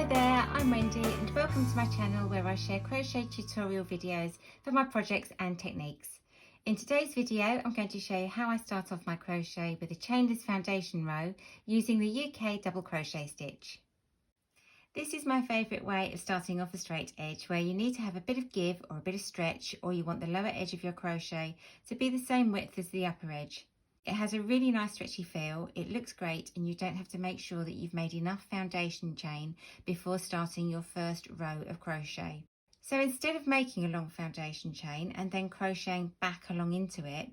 there, I'm Wendy and welcome to my channel where I share crochet tutorial videos for my projects and techniques. In today's video I'm going to show you how I start off my crochet with a chainless foundation row using the UK double crochet stitch. This is my favourite way of starting off a straight edge where you need to have a bit of give or a bit of stretch, or you want the lower edge of your crochet to be the same width as the upper edge. It has a really nice stretchy feel, it looks great, and you don't have to make sure that you've made enough foundation chain before starting your first row of crochet. So instead of making a long foundation chain and then crocheting back along into it,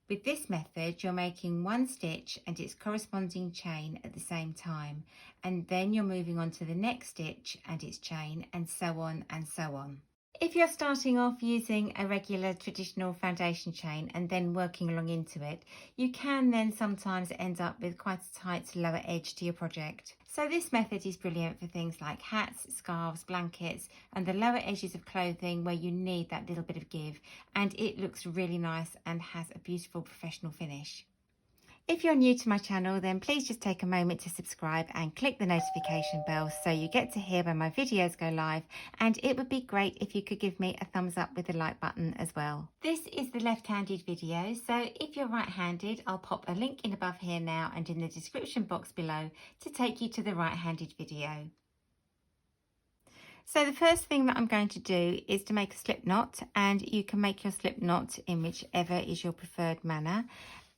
with this method you're making one stitch and its corresponding chain at the same time, and then you're moving on to the next stitch and its chain, and so on and so on. If you're starting off using a regular traditional foundation chain and then working along into it, you can then sometimes end up with quite a tight lower edge to your project. So this method is brilliant for things like hats, scarves, blankets, and the lower edges of clothing where you need that little bit of give, and it looks really nice and has a beautiful professional finish. If you're new to my channel, then please just take a moment to subscribe and click the notification bell so you get to hear when my videos go live, and it would be great if you could give me a thumbs up with the like button as well. This is the left-handed video, so if you're right-handed, I'll pop a link in above here now and in the description box below to take you to the right-handed video. So the first thing that I'm going to do is to make a slip knot, and you can make your slip knot in whichever is your preferred manner.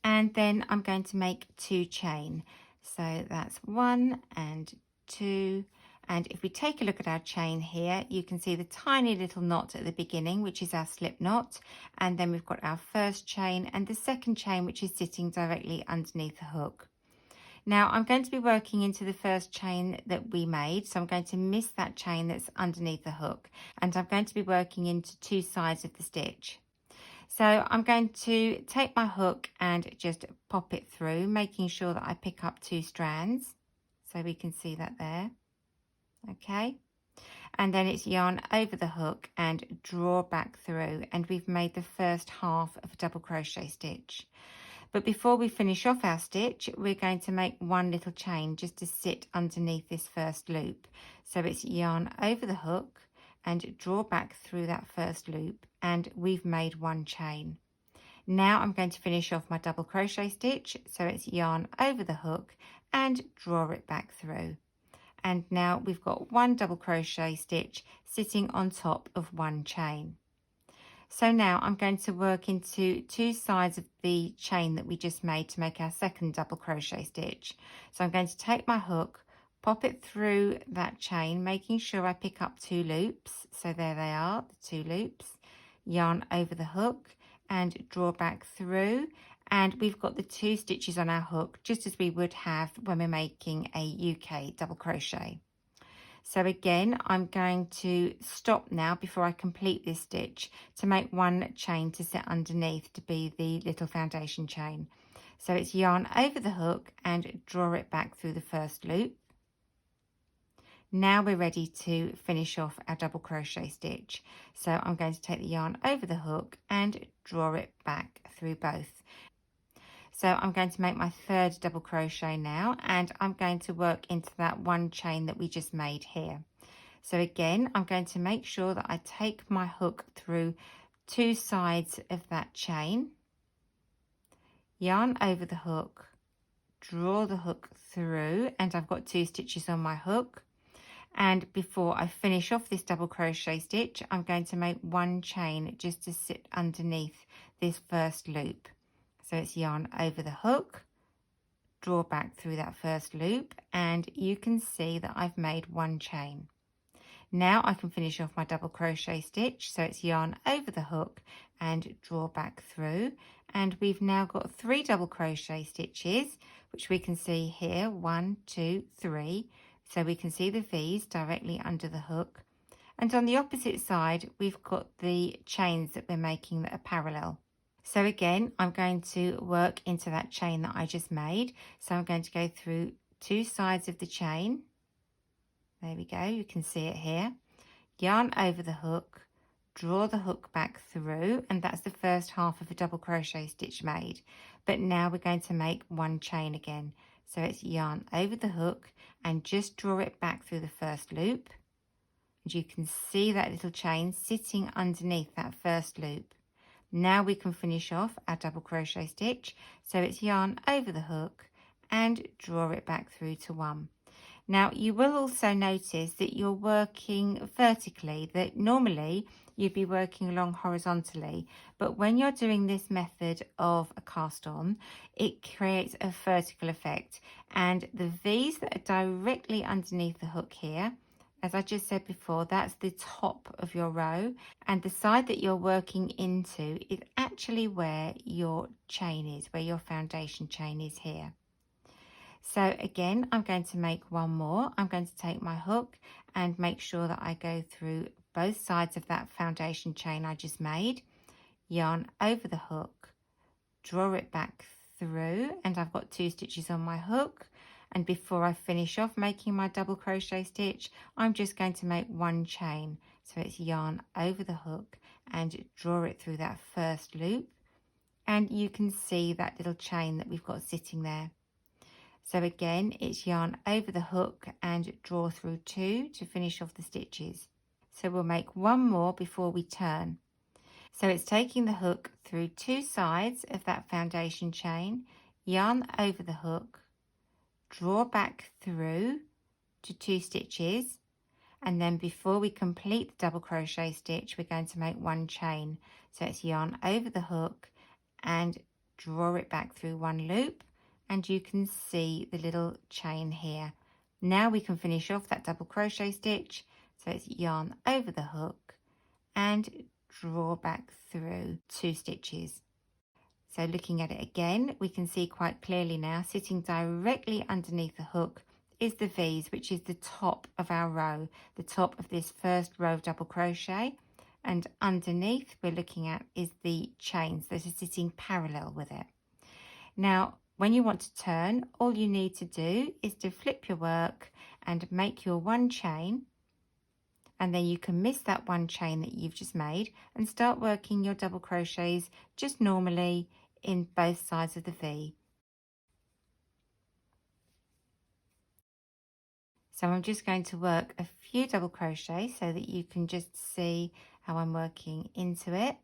And then I'm going to make 2 chain. So that's 1 and 2. And if we take a look at our chain here, you can see the tiny little knot at the beginning, which is our slip knot. And then we've got our first chain and the second chain, which is sitting directly underneath the hook. Now I'm going to be working into the first chain that we made. So I'm going to miss that chain that's underneath the hook. And I'm going to be working into 2 sides of the stitch. So I'm going to take my hook and just pop it through, making sure that I pick up 2 strands. So we can see that there. Okay. And then it's yarn over the hook and draw back through. And we've made the first half of a double crochet stitch. But before we finish off our stitch, we're going to make 1 little chain just to sit underneath this first loop. So it's yarn over the hook and draw back through that first loop, and we've made 1 chain. Now I'm going to finish off my double crochet stitch, so it's yarn over the hook and draw it back through. And now we've got 1 double crochet stitch sitting on top of 1 chain. So now I'm going to work into 2 sides of the chain that we just made to make our second double crochet stitch. So I'm going to take my hook, pop it through that chain, making sure I pick up 2 loops. So there they are, the 2 loops. Yarn over the hook and draw back through. And we've got the 2 stitches on our hook, just as we would have when we're making a UK double crochet. So again, I'm going to stop now before I complete this stitch to make 1 chain to sit underneath to be the little foundation chain. So it's yarn over the hook and draw it back through the first loop. Now we're ready to finish off our double crochet stitch. So I'm going to take the yarn over the hook and draw it back through both. So I'm going to make my 3rd double crochet now, and I'm going to work into that 1 chain that we just made here. So again, I'm going to make sure that I take my hook through 2 sides of that chain, yarn over the hook, draw the hook through, and I've got 2 stitches on my hook. And before I finish off this double crochet stitch, I'm going to make 1 chain just to sit underneath this first loop. So it's yarn over the hook, draw back through that first loop, and you can see that I've made 1 chain. Now I can finish off my double crochet stitch. So it's yarn over the hook and draw back through. And we've now got 3 double crochet stitches, which we can see here, 1, 2, 3. So we can see the V's directly under the hook. And on the opposite side, we've got the chains that we're making that are parallel. So again, I'm going to work into that chain that I just made. So I'm going to go through 2 sides of the chain. There we go, you can see it here. Yarn over the hook, draw the hook back through, and that's the first half of a double crochet stitch made. But now we're going to make 1 chain again. So it's yarn over the hook and just draw it back through the first loop. And you can see that little chain sitting underneath that first loop. Now we can finish off our double crochet stitch. So it's yarn over the hook and draw it back through to 1. Now you will also notice that you're working vertically, that normally you'd be working along horizontally, but when you're doing this method of a cast on, it creates a vertical effect, and the V's that are directly underneath the hook here, as I just said before, that's the top of your row, and the side that you're working into is actually where your chain is, where your foundation chain is here. So again, I'm going to make one more. I'm going to take my hook and make sure that I go through both sides of that foundation chain I just made, yarn over the hook, draw it back through, and I've got 2 stitches on my hook. And before I finish off making my double crochet stitch, I'm just going to make 1 chain. So it's yarn over the hook and draw it through that first loop. And you can see that little chain that we've got sitting there. So again, it's yarn over the hook and draw through 2 to finish off the stitches. So we'll make 1 more before we turn. So it's taking the hook through 2 sides of that foundation chain, yarn over the hook, draw back through to 2 stitches, and then before we complete the double crochet stitch, we're going to make 1 chain. So it's yarn over the hook and draw it back through 1 loop. And you can see the little chain here. Now we can finish off that double crochet stitch. So it's yarn over the hook and draw back through 2 stitches. So looking at it again, we can see quite clearly now, sitting directly underneath the hook is the V's, which is the top of our row, the top of this first row of double crochet. And underneath we're looking at is the chains that are sitting parallel with it. Now, when you want to turn, all you need to do is to flip your work and make your 1 chain, and then you can miss that 1 chain that you've just made and start working your double crochets just normally in both sides of the V. So I'm just going to work a few double crochets so that you can just see how I'm working into it.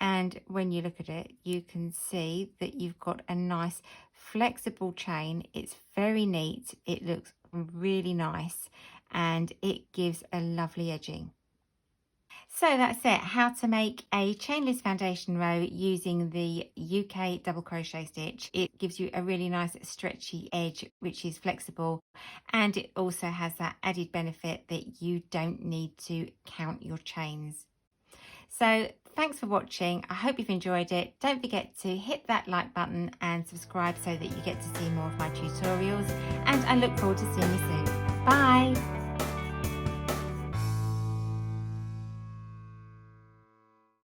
And when you look at it, you can see that you've got a nice flexible chain. It's very neat. It looks really nice and it gives a lovely edging. So that's it, how to make a chainless foundation row using the UK double crochet stitch. It gives you a really nice stretchy edge, which is flexible, and it also has that added benefit that you don't need to count your chains. So thanks for watching. I hope you've enjoyed it. Don't forget to hit that like button and subscribe so that you get to see more of my tutorials. And I look forward to seeing you soon. Bye.